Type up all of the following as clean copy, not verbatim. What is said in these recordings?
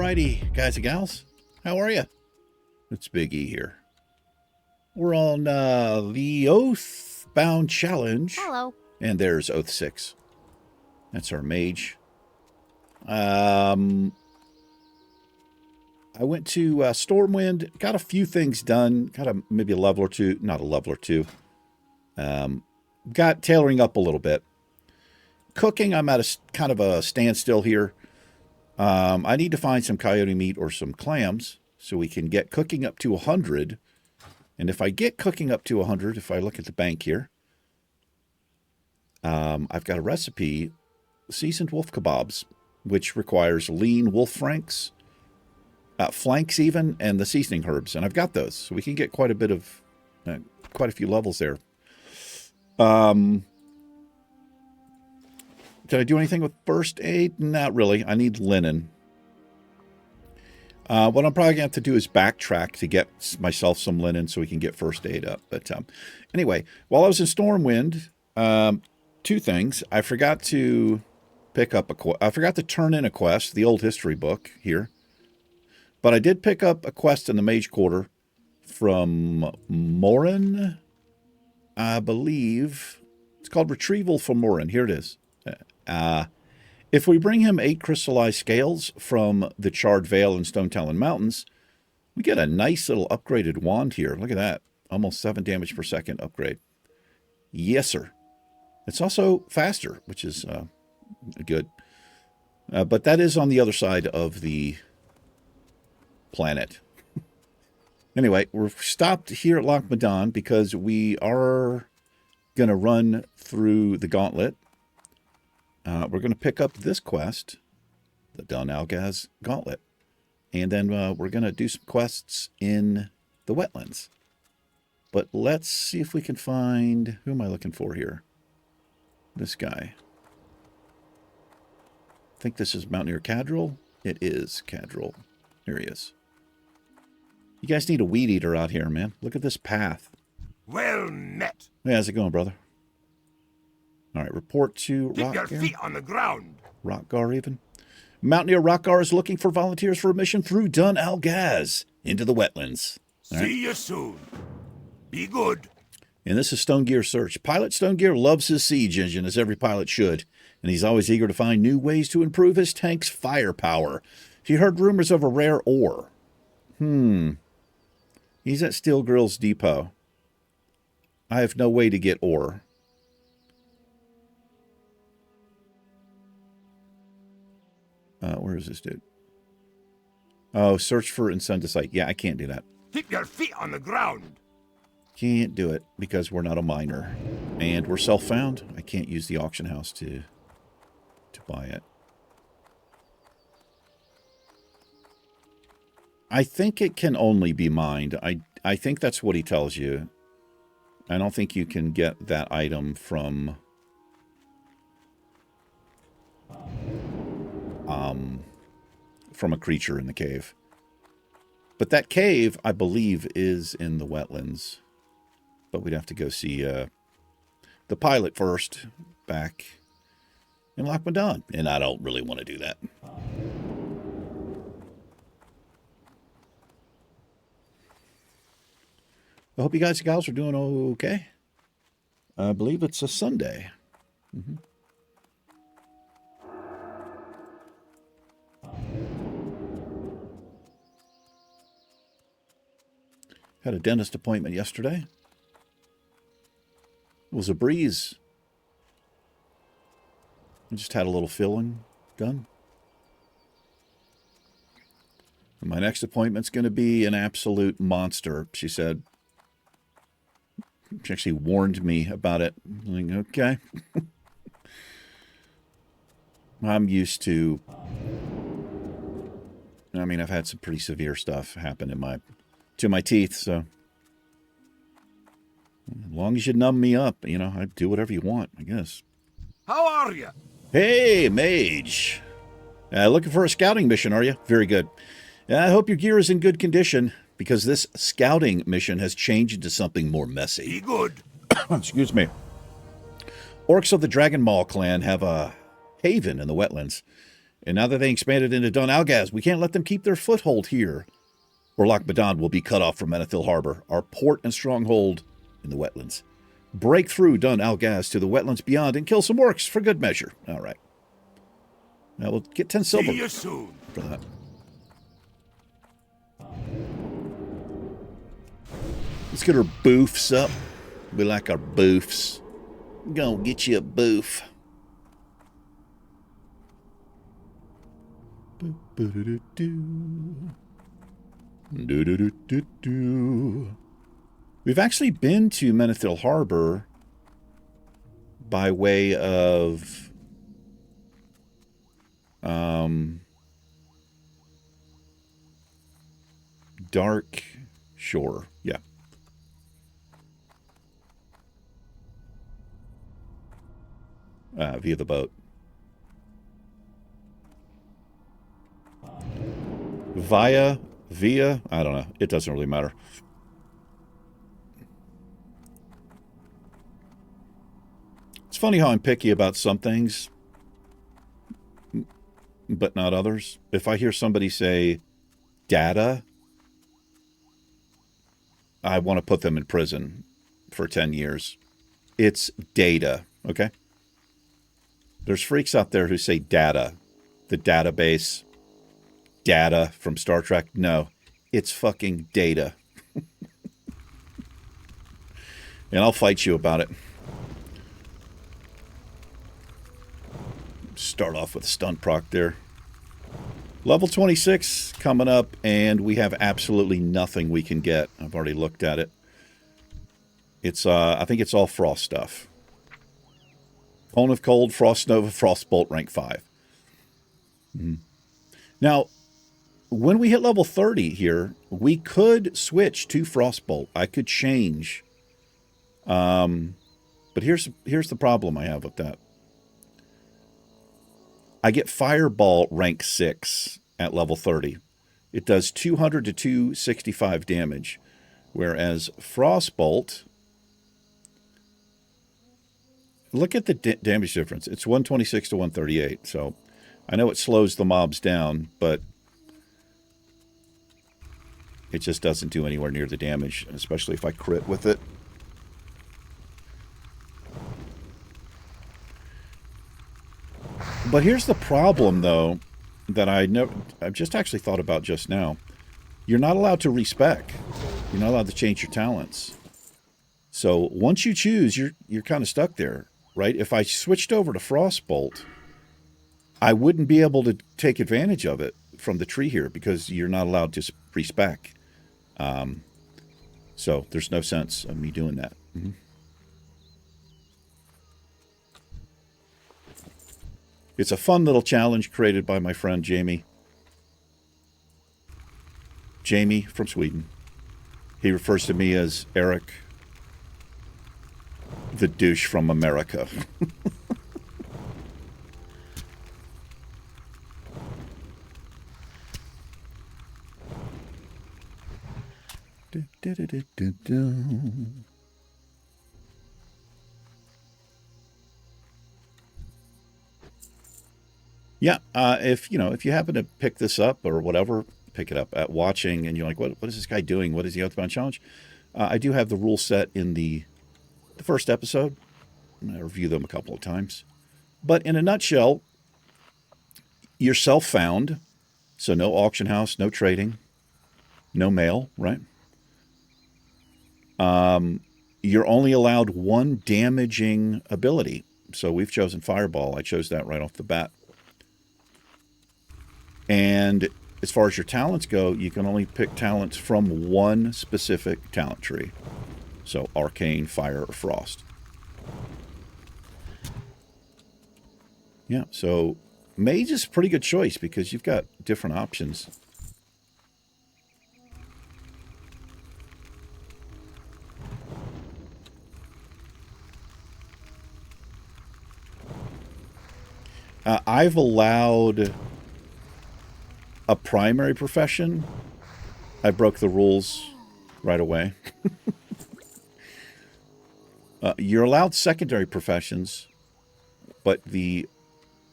Alrighty, guys and gals, how are you? It's Big E here. We're on the Oathbound challenge. Hello. And there's Oath 6. That's our mage. I went to Stormwind, got a few things done, got maybe a level or two, not a level or two. Got tailoring up a little bit. Cooking, I'm at a kind of a standstill here. I need to find some coyote meat or some clams so we can get cooking up to 100. And if I get cooking up to 100, if I look at the bank here, I've got a recipe, seasoned wolf kebabs, which requires lean wolf flanks even, and the seasoning herbs. And I've got those, so we can get quite a few levels there. Did I do anything with first aid? Not really. I need linen. What I'm probably going to have to do is backtrack to get myself some linen so we can get first aid up. But anyway, while I was in Stormwind, two things. I forgot to pick up I forgot to turn in a quest, the old history book here. But I did pick up a quest in the Mage Quarter from Morin, I believe. It's called Retrieval from Morin. Here it is. If we bring him 8 crystallized scales from the Charred Vale and Stone Talon Mountains, we get a nice little upgraded wand here. Look at that. Almost 7 damage per second upgrade. Yes, sir. It's also faster, which is good. But that is on the other side of the planet. Anyway, we're stopped here at Loch Madan because we are going to run through the gauntlet. We're going to pick up this quest, the Dun Algaz Gauntlet. And then we're going to do some quests in the wetlands. But let's see if we can find... Who am I looking for here? This guy. I think this is Mountaineer Cadril. It is Cadril. Here he is. You guys need a weed eater out here, man. Look at this path. Well met. Hey, how's it going, brother? All right, report to Keep your Rockgar. feet on the ground. Rockgar, even. Mountaineer Rockgar is looking for volunteers for a mission through Dun Algaz into the wetlands. See you soon. Be good. And this is Stone Gear Search. Pilot Stone Gear loves his siege engine, as every pilot should, and he's always eager to find new ways to improve his tank's firepower. He heard rumors of a rare ore. He's at Steel Grill's Depot. I have no way to get ore. Where is this dude? Oh, search for and send to site. Yeah, I can't do that. Keep your feet on the ground. Can't do it because we're not a miner. And we're self-found. I can't use the auction house to buy it. I think it can only be mined. I think that's what he tells you. I don't think you can get that item from... from a creature in the cave. But that cave, I believe, is in the wetlands. But we'd have to go see the pilot first back in Loch Madan. And I don't really want to do that. I hope you guys and gals are doing okay. I believe it's a Sunday. Had a dentist appointment yesterday. It was a breeze. I just had a little filling done. And my next appointment's going to be an absolute monster, she said. She actually warned me about it. I'm like, okay. I'm used to... I mean, I've had some pretty severe stuff happen to my teeth, so... As long as you numb me up, you know, I do whatever you want, I guess. How are you? Hey, mage. Looking for a scouting mission, are you? Very good. I hope your gear is in good condition, because this scouting mission has changed into something more messy. Be good. Excuse me. Orcs of the Dragon Maw clan have a haven in the wetlands, And now that they expanded into Dun Algaz, we can't let them keep their foothold here. Or Loch Badan will be cut off from Menethil Harbor, our port and stronghold in the wetlands. Break through Dun Algaz to the wetlands beyond and kill some orcs for good measure. All right. Now we'll get 10 silver See you soon. for that. Let's get our boofs up. We like our boofs. Gonna get you a boof. We've actually been to Menethil Harbor by way of Dark Shore. Yeah. Via the boat. Via, I don't know. It doesn't really matter. It's funny how I'm picky about some things, but not others. If I hear somebody say data, I want to put them in prison for 10 years. It's data, okay? There's freaks out there who say data, the database, data from Star Trek. No, it's fucking data. And I'll fight you about it. Start off with a stunt proc there. Level 26 coming up, and we have absolutely nothing we can get. I've already looked at it. It's, I think it's all frost stuff. Cone of Cold, Frost Nova, Frostbolt, rank 5. Mm-hmm. Now, when we hit level 30 here, we could switch to Frostbolt. I could change. But here's the problem I have with that. I get Fireball rank 6 at level 30. It does 200 to 265 damage, whereas Frostbolt, look at the damage difference. It's 126 to 138. So I know it slows the mobs down, but it just doesn't do anywhere near the damage, especially if I crit with it. But here's the problem, though, that I've just actually thought about just now. You're not allowed to respec. You're not allowed to change your talents. So once you choose, you're kind of stuck there, right? If I switched over to Frostbolt, I wouldn't be able to take advantage of it from the tree here because you're not allowed to respec. So there's no sense of me doing that. Mm-hmm. It's a fun little challenge created by my friend Jamie. Jamie from Sweden. He refers to me as Eric, the douche from America. Yeah, if you happen to pick this up or whatever, pick it up at watching, and you're like, what is this guy doing? What is the Oathbound challenge? I do have the rule set in the first episode. I review them a couple of times, but in a nutshell, you're self-found, so no auction house, no trading, no mail, right? You're only allowed one damaging ability, so we've chosen Fireball. I chose that right off the bat. And as far as your talents go, you can only pick talents from one specific talent tree. So Arcane, Fire, or Frost. Yeah, so Mage is a pretty good choice because you've got different options. I've allowed a primary profession. I broke the rules right away. You're allowed secondary professions, but the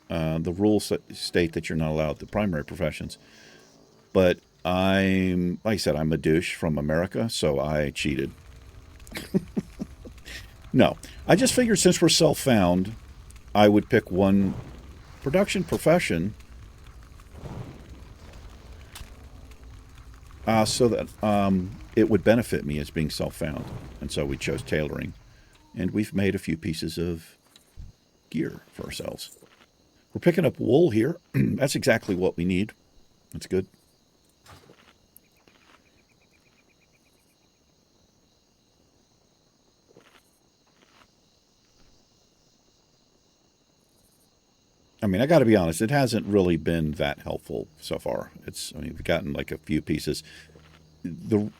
The rules state that you're not allowed the primary professions. But like I said, I'm a douche from America, so I cheated. No, I just figured since we're self-found, I would pick one production profession so that it would benefit me as being self-found. And so we chose tailoring. And we've made a few pieces of gear for ourselves. We're picking up wool here. That's exactly what we need. That's good. I mean, I got to be honest, it hasn't really been that helpful so far. I mean, we've gotten like a few pieces. The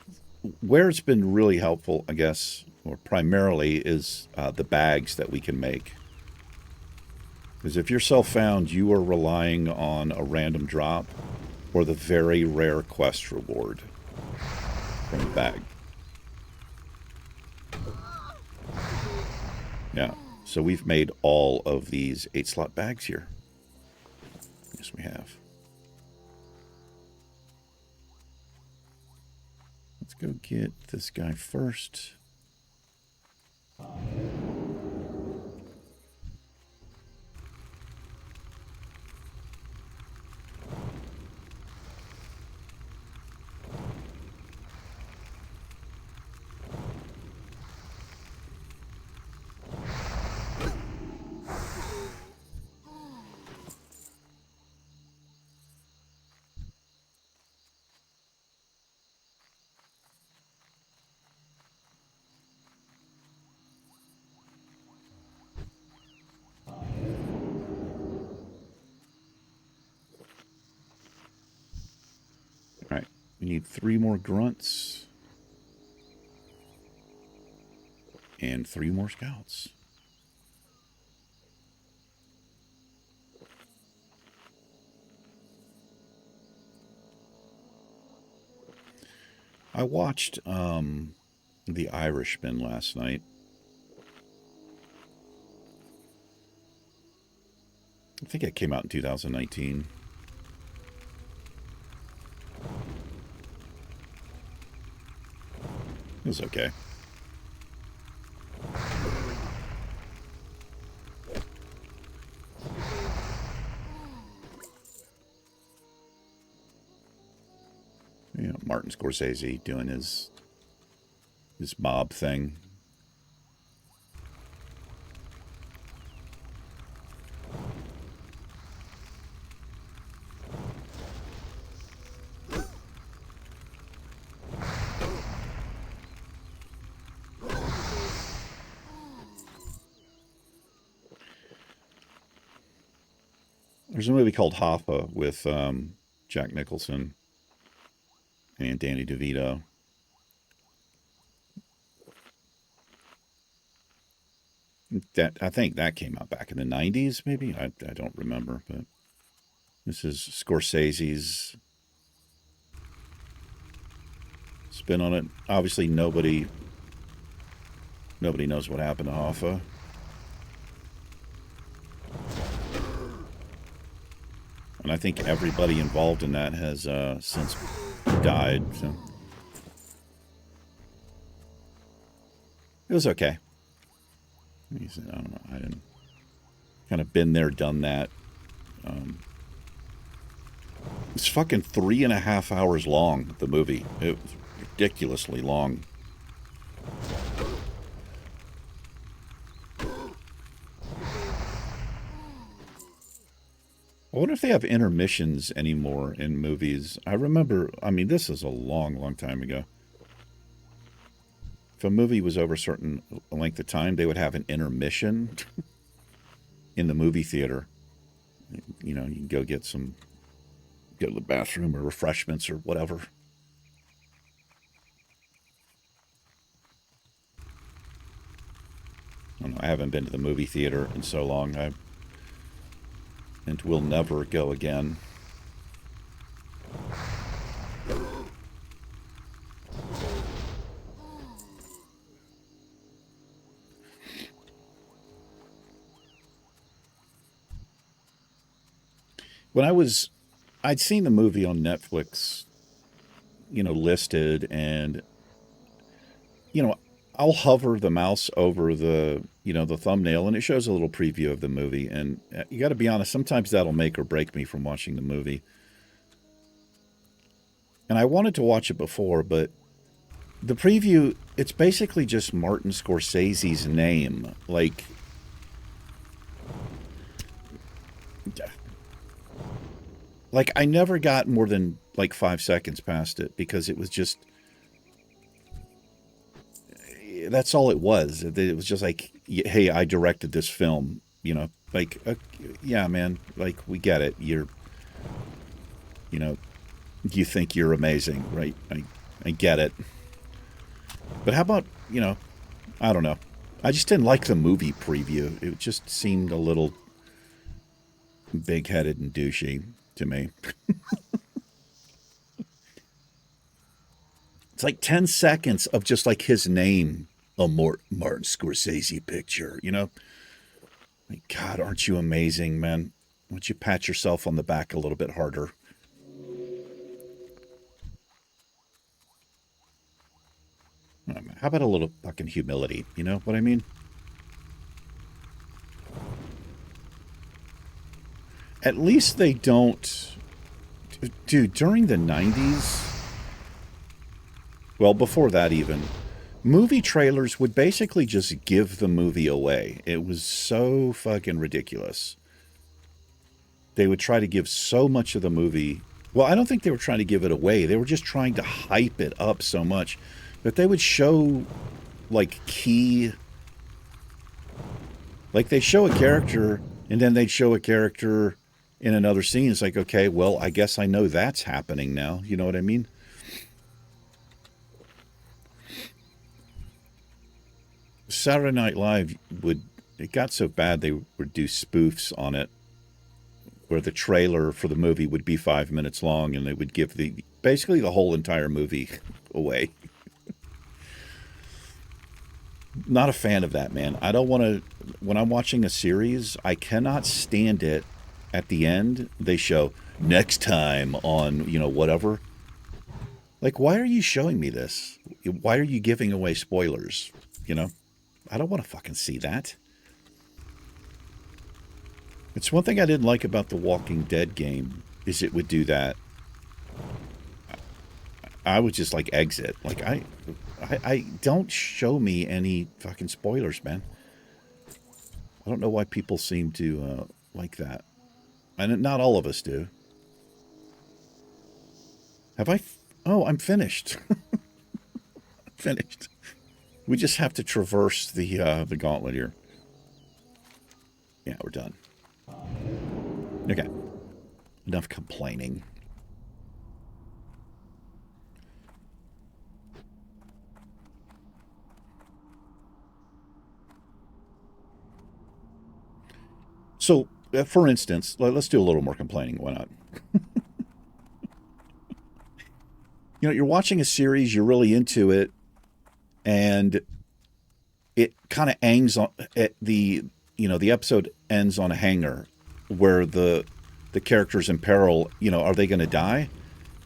Where it's been really helpful, I guess, or primarily, is the bags that we can make. Because if you're self-found, you are relying on a random drop or the very rare quest reward from the bag. Yeah. So we've made all of these 8-slot bags here. Yes, we have. Let's go get this guy first. All right. We need 3 more grunts. And 3 more scouts. I watched The Irishman last night. I think it came out in 2019. It was okay. You know, Martin Scorsese doing his mob thing. There's a movie called Hoffa with Jack Nicholson and Danny DeVito. I think that came out back in the 90s, maybe. I don't remember, but this is Scorsese's spin on it. Obviously, nobody knows what happened to Hoffa. And I think everybody involved in that has since died. So it was okay. I don't know. I didn't kind of been there, done that. It's fucking 3.5 hours long. The movie. It was ridiculously long. I wonder if they have intermissions anymore in movies. I remember, I mean, this is a long, long time ago. If a movie was over a certain length of time, they would have an intermission in the movie theater. You know, you can go go to the bathroom or refreshments or whatever. I don't know. I haven't been to the movie theater in so long. And will never go again. when I'd seen the movie on Netflix, listed, and you know, I'll hover the mouse over the thumbnail, and it shows a little preview of the movie. And you got to be honest, sometimes that'll make or break me from watching the movie. And I wanted to watch it before, but the preview, it's basically just Martin Scorsese's name. Like I never got more than like 5 seconds past it because it was just, that's all it was. It was just like, hey, I directed this film, like, yeah, man, like we get it. You know, you think you're amazing, right? I get it. But how about, I don't know. I just didn't like the movie preview. It just seemed a little big-headed and douchey to me. It's like 10 seconds of just like his name, a Martin Scorsese picture, Like, God, aren't you amazing, man? Why don't you pat yourself on the back a little bit harder? How about a little fucking humility? You know what I mean? At least they don't... Dude, during the 90s... Well, before that even, movie trailers would basically just give the movie away. It was so fucking ridiculous. They would try to give so much of the movie... Well, I don't think they were trying to give it away. They were just trying to hype it up so much that they would show, like, key... Like, they show a character, and then they'd show a character in another scene. It's like, okay, well, I guess I know that's happening now. You know what I mean? Saturday Night Live it got so bad they would do spoofs on it where the trailer for the movie would be 5 minutes long and they would give basically the whole entire movie away. Not a fan of that, man. I don't want to, when I'm watching a series, I cannot stand it at the end. They show next time on, whatever. Like, why are you showing me this? Why are you giving away spoilers? I don't want to fucking see that. It's one thing I didn't like about the Walking Dead game is it would do that. I would just like exit. Like I don't show me any fucking spoilers, man. I don't know why people seem to like that. And not all of us do. Have I? Oh, I'm finished. Finished. We just have to traverse the gauntlet here. Yeah, we're done. Okay. Enough complaining. So, for instance, let's do a little more complaining. Why not? You're watching a series, you're really into it, and it kind of ends on at the episode ends on a hanger where the character's in peril. Are they going to die?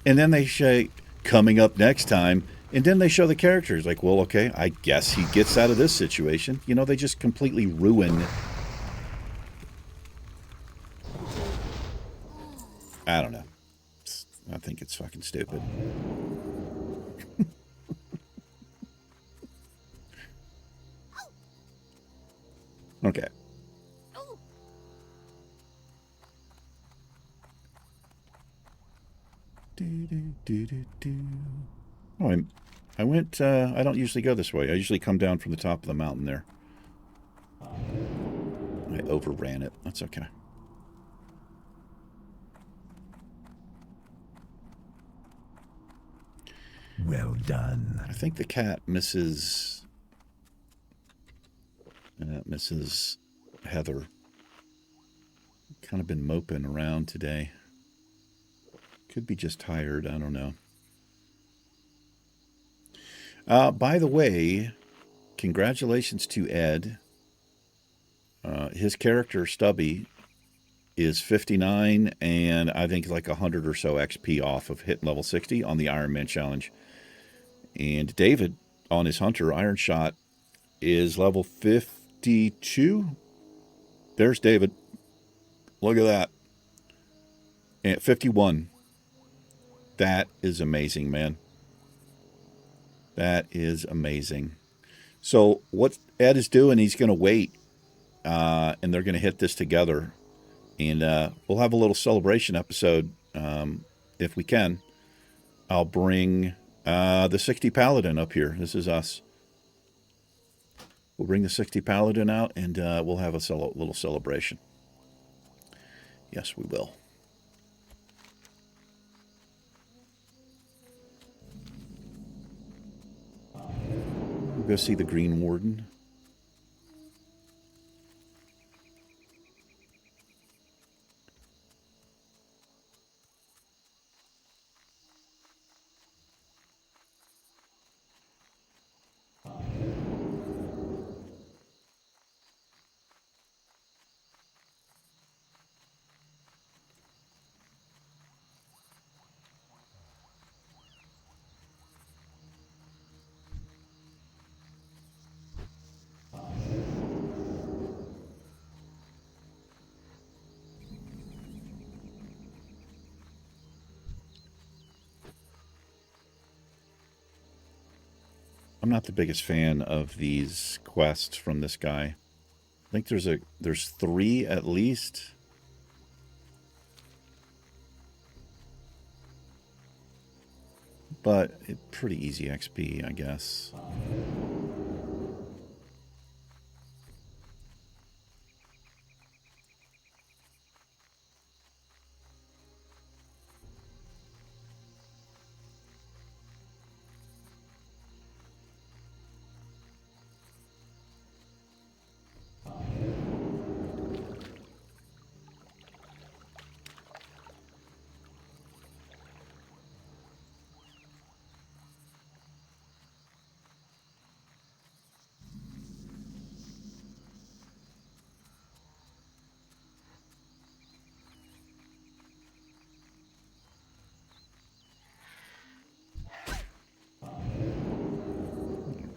And then they say coming up next time, and then they show the characters like, well, okay, I guess he gets out of this situation. They just completely ruin. I don't know. I think it's fucking stupid. Okay. Oh, I went, I don't usually go this way. I usually come down from the top of the mountain there. I overran it. That's okay. Well done. I think the cat misses Heather. Kind of been moping around today. Could be just tired. I don't know. By the way, congratulations to Ed. His character, Stubby, is 59, and I think like 100 or so XP off of hitting level 60 on the Iron Man challenge. And David, on his Hunter Iron Shot, is level 52. There's David. Look at that. And 51. That is amazing, man. That is amazing. So what Ed is doing, he's going to wait, and they're going to hit this together. And we'll have a little celebration episode if we can. I'll bring the 60 Paladin up here. This is us. We'll bring the 60 Paladin out, and we'll have a little celebration. Yes, we will. We'll go see the Green Warden. I'm not the biggest fan of these quests from this guy. I think there's 3 at least. But pretty easy XP, I guess.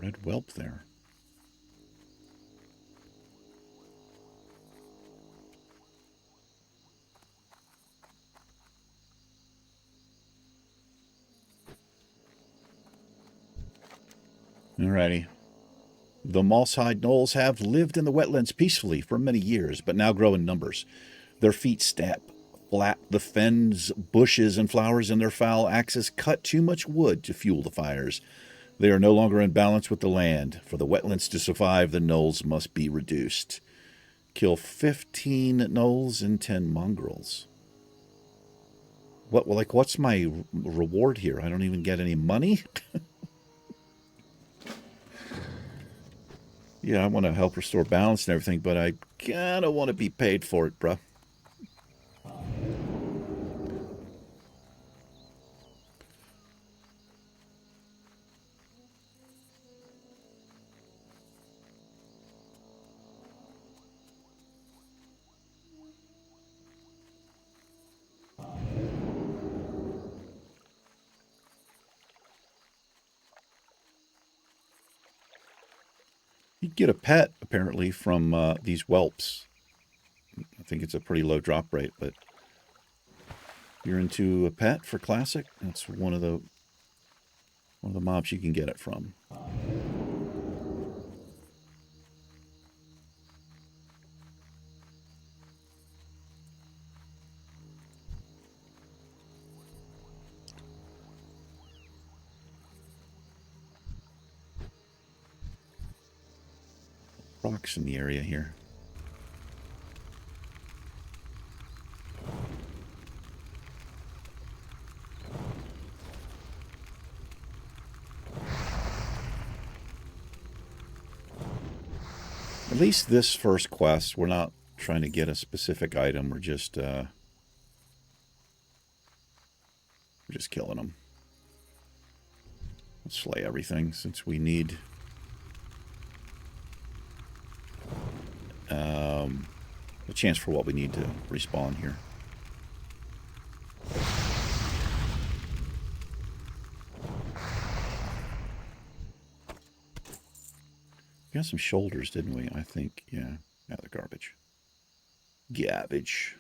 Red whelp there. Alrighty. The moss-hide gnolls have lived in the wetlands peacefully for many years, but now grow in numbers. Their feet step flat the fens, bushes, and flowers in their foul axes cut too much wood to fuel the fires. They are no longer in balance with the land. For the wetlands to survive, the gnolls must be reduced. Kill 15 gnolls and 10 mongrels. What's my reward here? I don't even get any money? Yeah, I want to help restore balance and everything, but I kind of want to be paid for it, bruh. You get a pet, apparently, from these whelps. I think it's a pretty low drop rate, but you're into a pet for Classic, that's one of the mobs you can get it from. Rocks in the area here. At least this first quest, we're not trying to get a specific item. We're just killing them. Let's slay everything since we need a chance for what we need to respawn here. We got some shoulders, didn't we? I think, yeah. Yeah, the garbage. Garbage.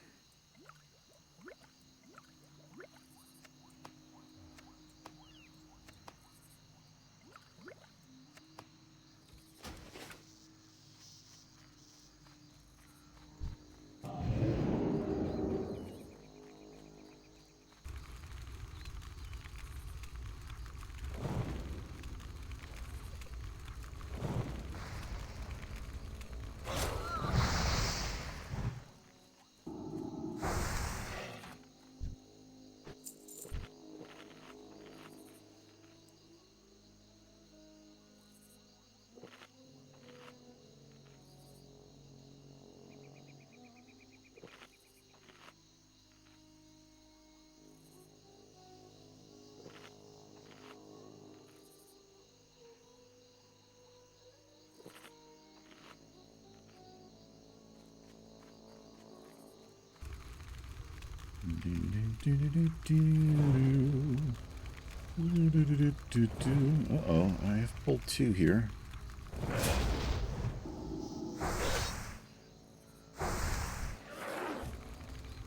Uh-oh, I have pulled 2 here.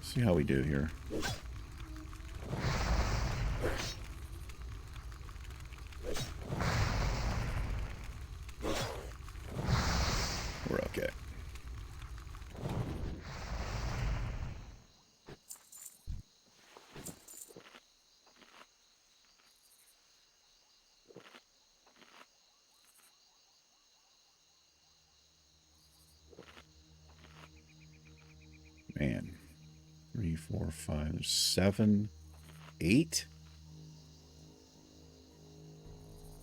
See how we do here. We're okay. Man. 3, 4, 5, 7, 8?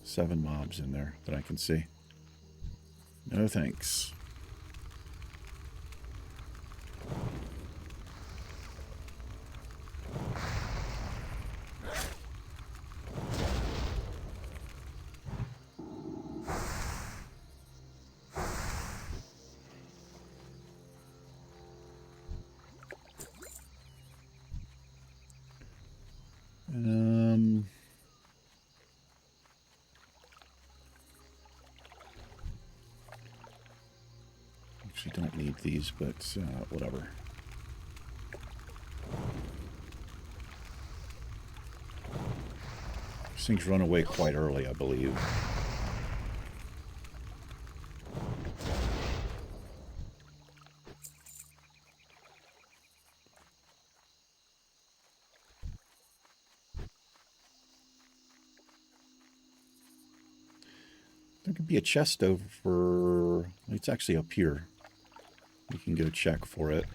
7 mobs in there that I can see. No thanks. Actually don't need these, but whatever. These things run away quite early, I believe. There could be a chest over... It's actually up here. We can go check for it.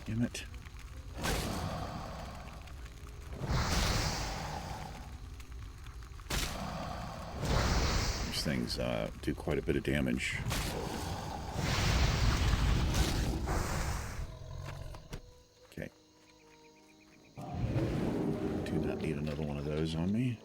Damn it. These things do quite a bit of damage. Okay. Do not need another one of those on me.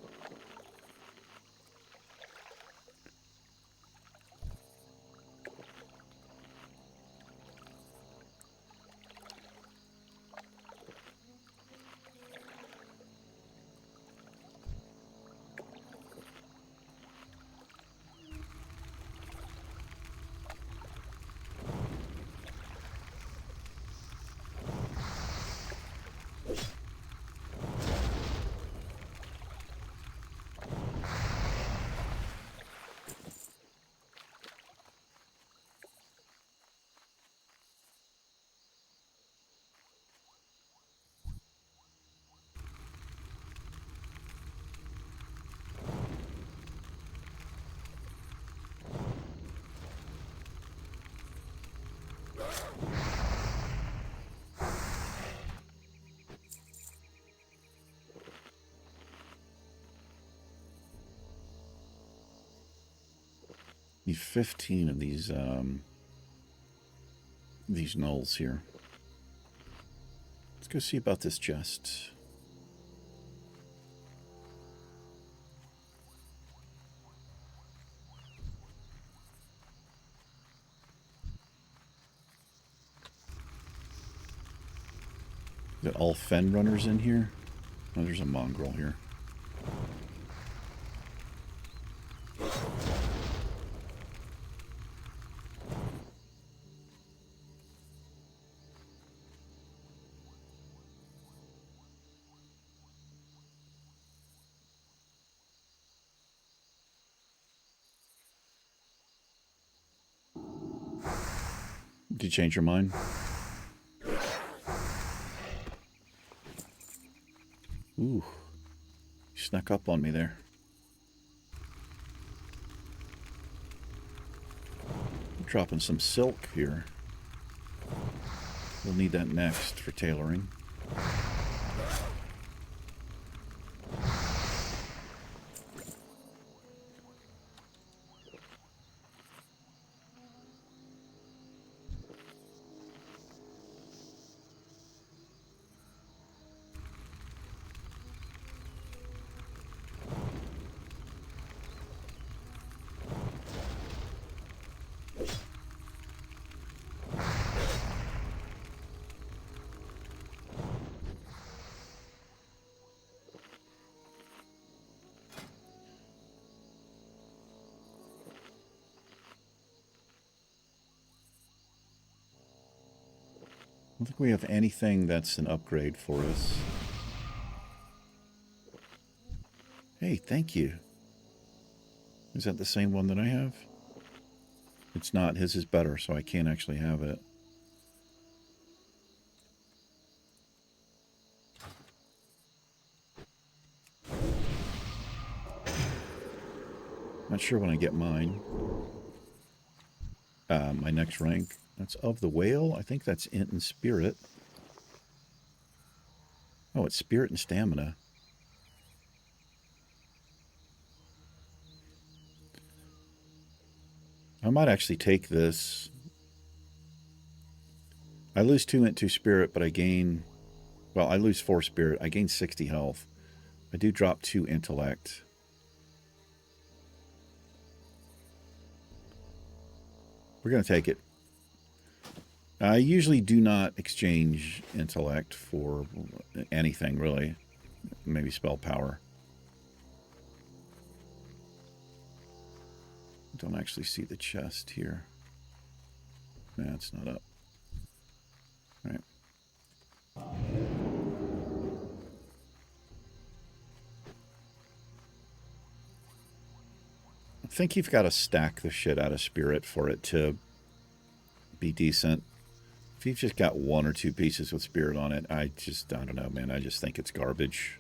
Need 15 of these nulls here. Let's go see about this chest. Is it all fen runners in here? Oh, there's a mongrel here. Did you change your mind? Ooh. You snuck up on me there. I'm dropping some silk here. We'll need that next for tailoring. I don't think we have anything that's an upgrade for us. Hey, thank you. Is that the same one that I have? It's not. His is better, so I can't actually have it. Not sure when I get mine. My next rank. That's of the whale. I think that's int and spirit. Oh, it's spirit and stamina. I might actually take this. I lose 2 int, 2 spirit, but I gain... Well, I lose 4 spirit. I gain 60 health. I do drop 2 intellect. We're going to take it. I usually do not exchange intellect for anything, really. Maybe spell power. Don't actually see the chest here. Nah, it's not up. All right. I think you've got to stack the shit out of spirit for it to be decent. If you've just got 1 or 2 pieces with spirit on it, I don't know, man. I just think it's garbage.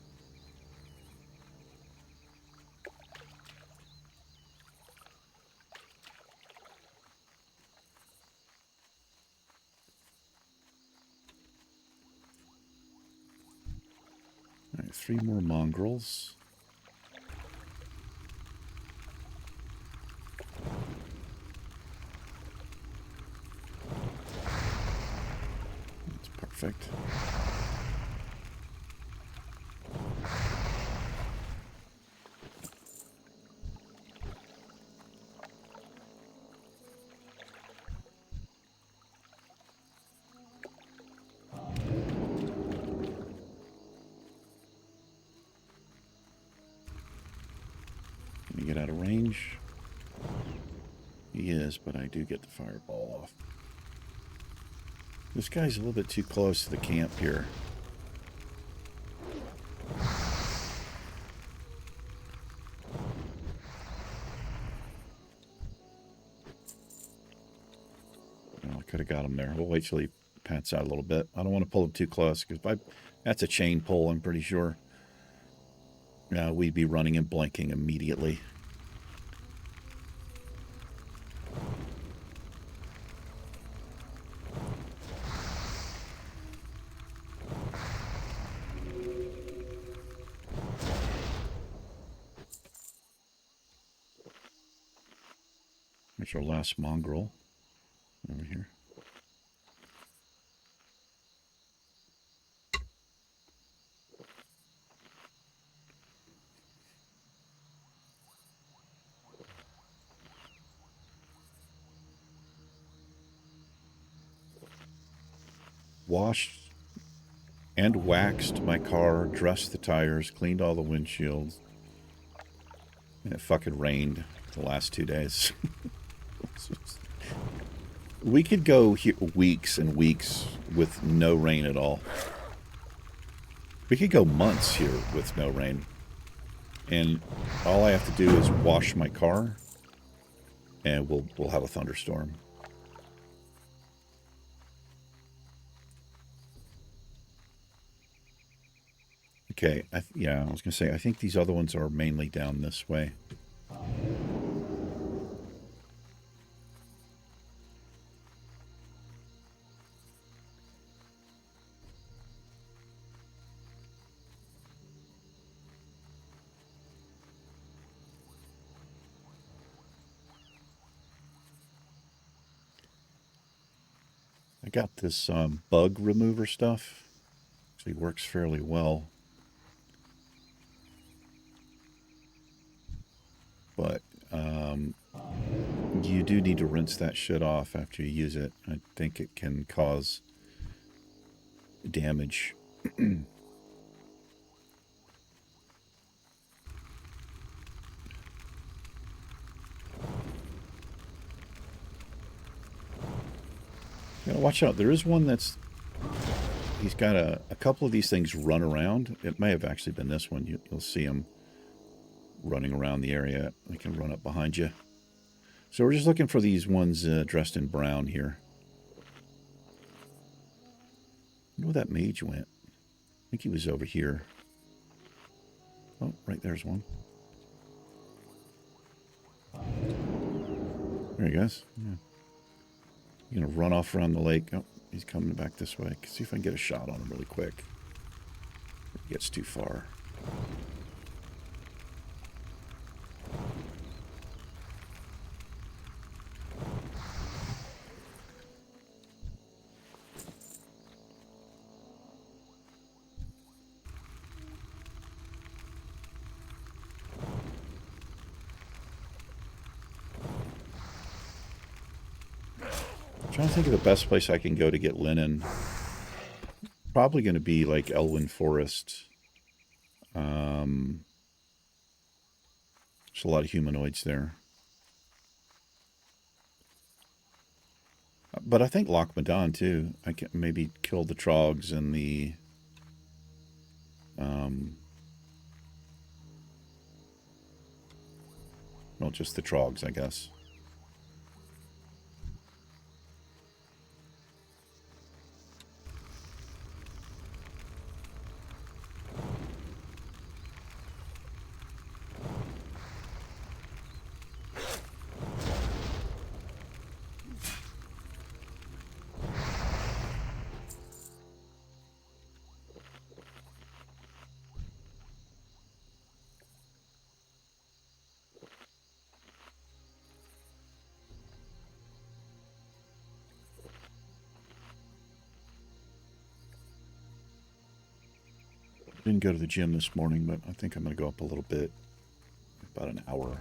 All right, 3 more mongrels. That's perfect. Can you get out of range? He is, but I do get the fireball off. This guy's a little bit too close to the camp here. Well, I could have got him there. We'll wait till he pats out a little bit. I don't want to pull him too close, because that's a chain pull, I'm pretty sure. We'd be running and blanking immediately. There's our last mongrel over here. Washed and waxed my car, dressed the tires, cleaned all the windshields. And it fucking rained the last 2 days. We could go weeks and weeks with no rain at all. We could go months here with no rain. And all I have to do is wash my car, and we'll have a thunderstorm. Okay, yeah, I was going to say, I think these other ones are mainly down this way. I got this bug remover stuff. Actually works fairly well. But you do need to rinse that shit off after you use it. I think it can cause damage. Gotta watch out. There is one that's... He's got a couple of these things run around. It may have actually been this one. You'll see him running around the area. They can run up behind you. So we're just looking for these ones dressed in brown here. I wonder where that mage went. I think he was over here. Oh, right there's one. There he goes. Yeah. You're going to run off around the lake. Oh, he's coming back this way. See if I can get a shot on him really quick. If he gets too far. Trying to think of the best place I can go to get linen. Probably going to be like Elwyn Forest. There's a lot of humanoids there. But I think Loch Madan too. I can maybe kill the trogs and the... well, just the trogs, I guess. Didn't go to the gym this morning, but I think I'm going to go up a little bit. About an hour.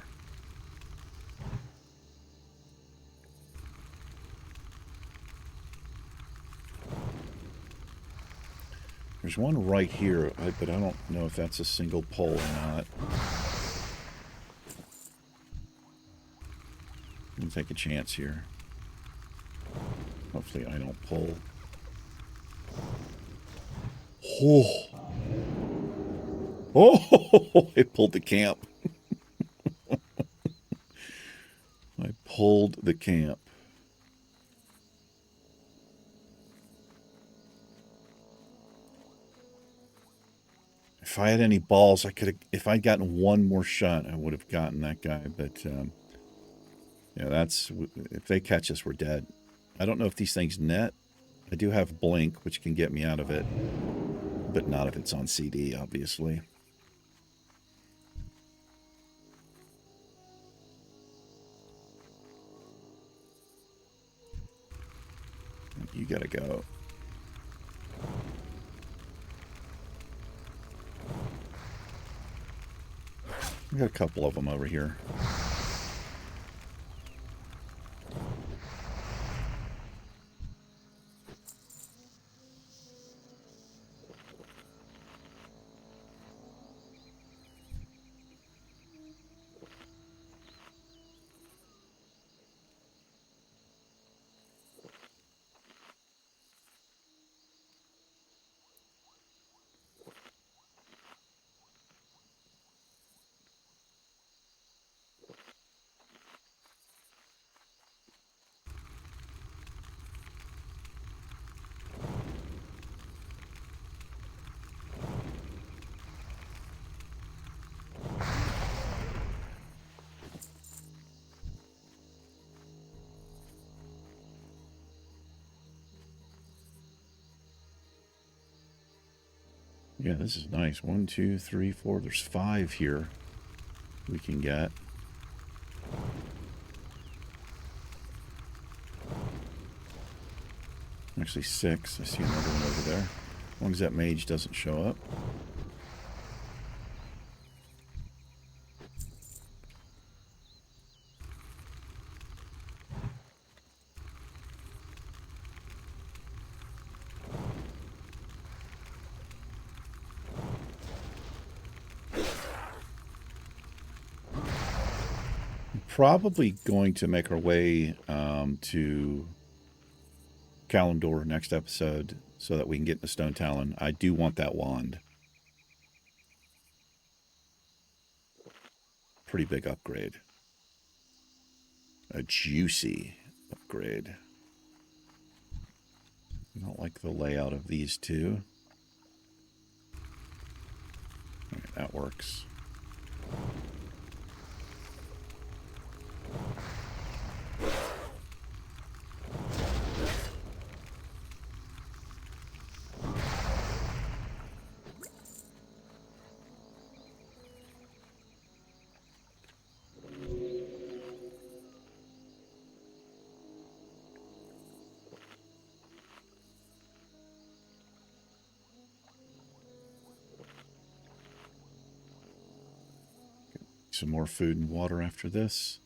There's one right here, but I don't know if that's a single pole or not. I'm going to take a chance here. Hopefully I don't pull. Oh! Oh! I pulled the camp. I pulled the camp. If I had any balls, I could have... If I'd gotten one more shot, I would have gotten that guy. But, yeah, that's... If they catch us, we're dead. I don't know if these things net. I do have Blink, which can get me out of it. But not if it's on CD, obviously. You gotta go. We got a couple of them over here. Yeah, this is nice. 1, 2, 3, 4. There's 5 here we can get. Actually 6. I see another one over there. As long as that mage doesn't show up. Probably going to make our way to Kalimdor next episode so that we can get into Stone Talon. I do want that wand. Pretty big upgrade. A juicy upgrade. I don't like the layout of these two. All right, that works. Some more food and water after this.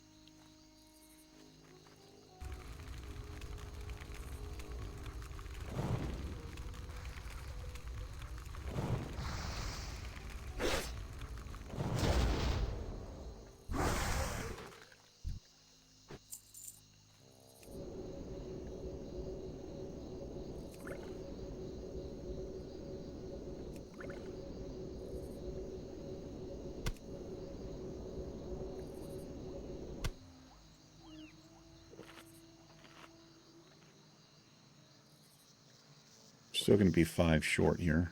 Still going to be 5 short here.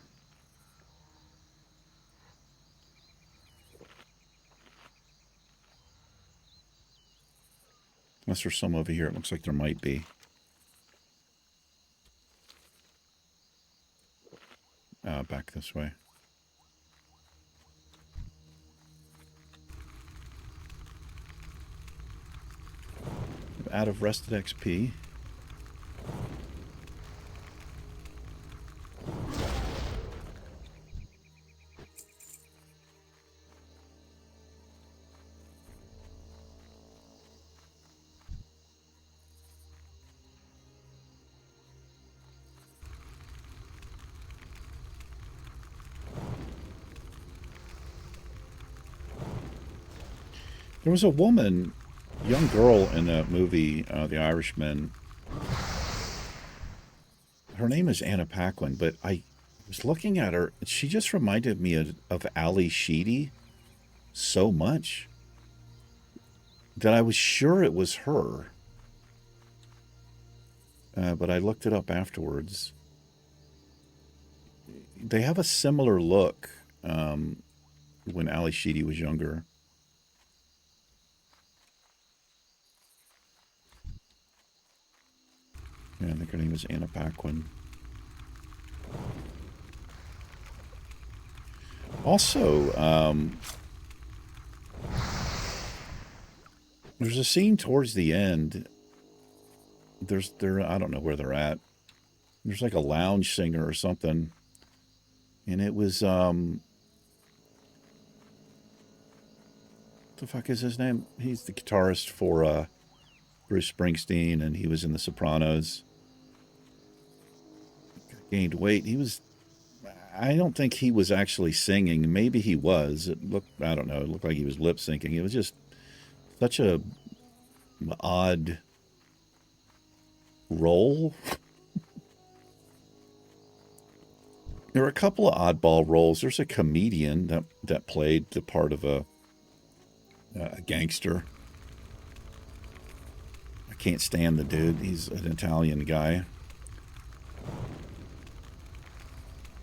Unless there's some over here. It looks like there might be. Back this way. Out of rested XP. There was a woman, young girl in the movie, The Irishman. Her name is Anna Paquin, but I was looking at her. She just reminded me of Ali Sheedy so much that I was sure it was her. But I looked it up afterwards. They have a similar look when Ali Sheedy was younger. Yeah, I think her name is Anna Paquin. Also, there's a scene towards the end. I don't know where they're at. There's like a lounge singer or something. And it was, what the fuck is his name? He's the guitarist for Bruce Springsteen, and he was in The Sopranos. Gained weight. I don't think he was actually singing. Maybe he was. I don't know, it looked like he was lip syncing. It was just such a odd role. There are a couple of oddball roles. There's a comedian that played the part of a gangster. I can't stand the dude. He's an Italian guy.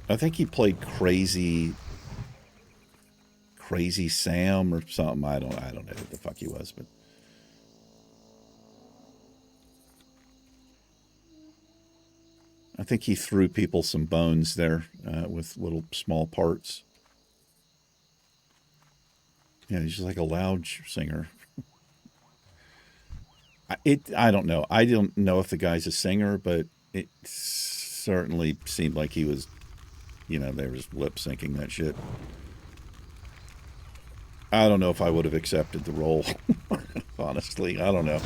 I think he played Crazy Sam or something. I don't know what the fuck he was, but I think he threw people some bones there with little small parts. Yeah, he's just like a loud singer. I don't know. I don't know if the guy's a singer, but it certainly seemed like he was, they were just lip syncing that shit. I don't know if I would have accepted the role. Honestly, I don't know.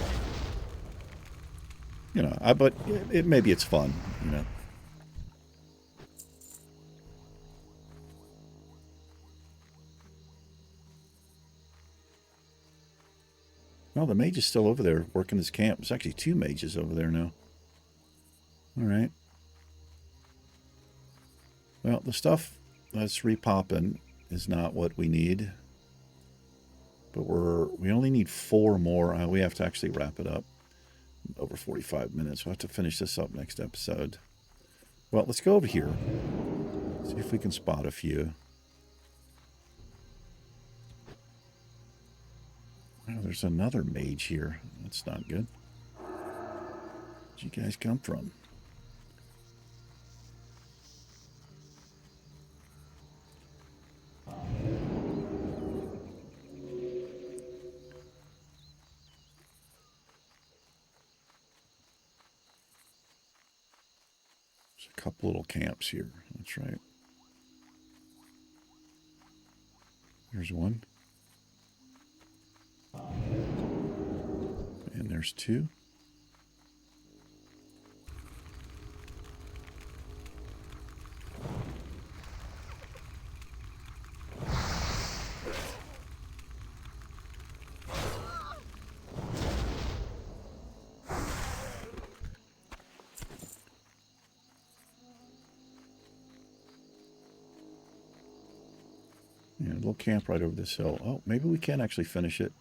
But maybe it's fun, Well, the mage is still over there working his camp. There's actually 2 mages over there now. All right. Well, the stuff that's repopping is not what we need. But we only need 4 more. We have to actually wrap it up. Over 45 minutes. We'll have to finish this up next episode. Well, let's go over here. See if we can spot a few. Oh, there's another mage here. That's not good. Where'd you guys come from? There's a couple little camps here. That's right. There's one. And there's 2. Yeah, a little camp right over this hill. Oh, maybe we can actually finish it.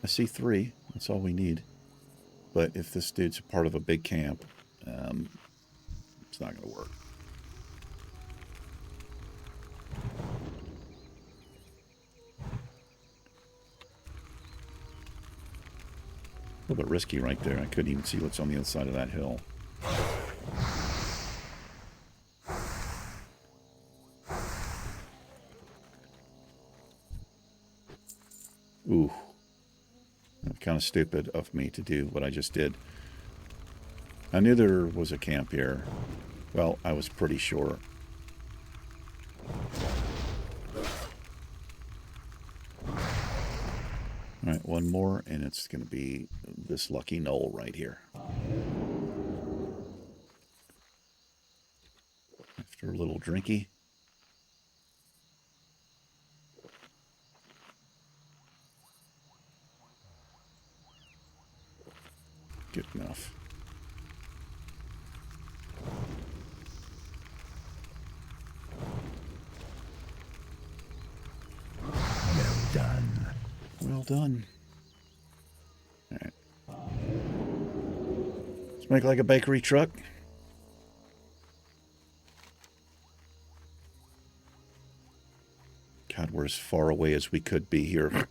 I see 3. That's all we need. But if this dude's a part of a big camp, it's not going to work. A little bit risky right there. I couldn't even see what's on the other side of that hill. Ooh. Kind of stupid of me to do what I just did. I knew there was a camp here. Well, I was pretty sure. Alright, one more, and it's going to be this lucky knoll right here. After a little drinky. Good enough. Well done. Well done. All right. Let's make like a bakery truck. God, we're as far away as we could be here.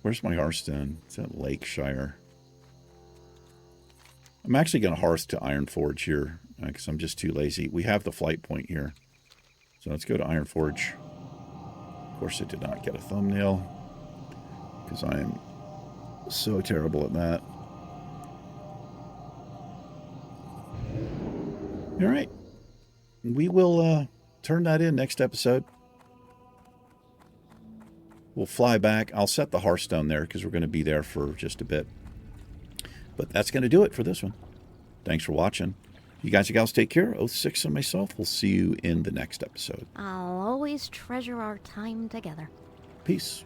Where's my hearthstone? It's at Lakeshire. I'm actually going to hearth to Ironforge here because I'm just too lazy. We have the flight point here. So let's go to Ironforge. Of course, it did not get a thumbnail because I am so terrible at that. All right. We will turn that in next episode. We'll fly back. I'll set the Hearthstone there because we're going to be there for just a bit. But that's going to do it for this one. Thanks for watching. You guys and gals take care. Oath6 and myself. We'll see you in the next episode. I'll always treasure our time together. Peace.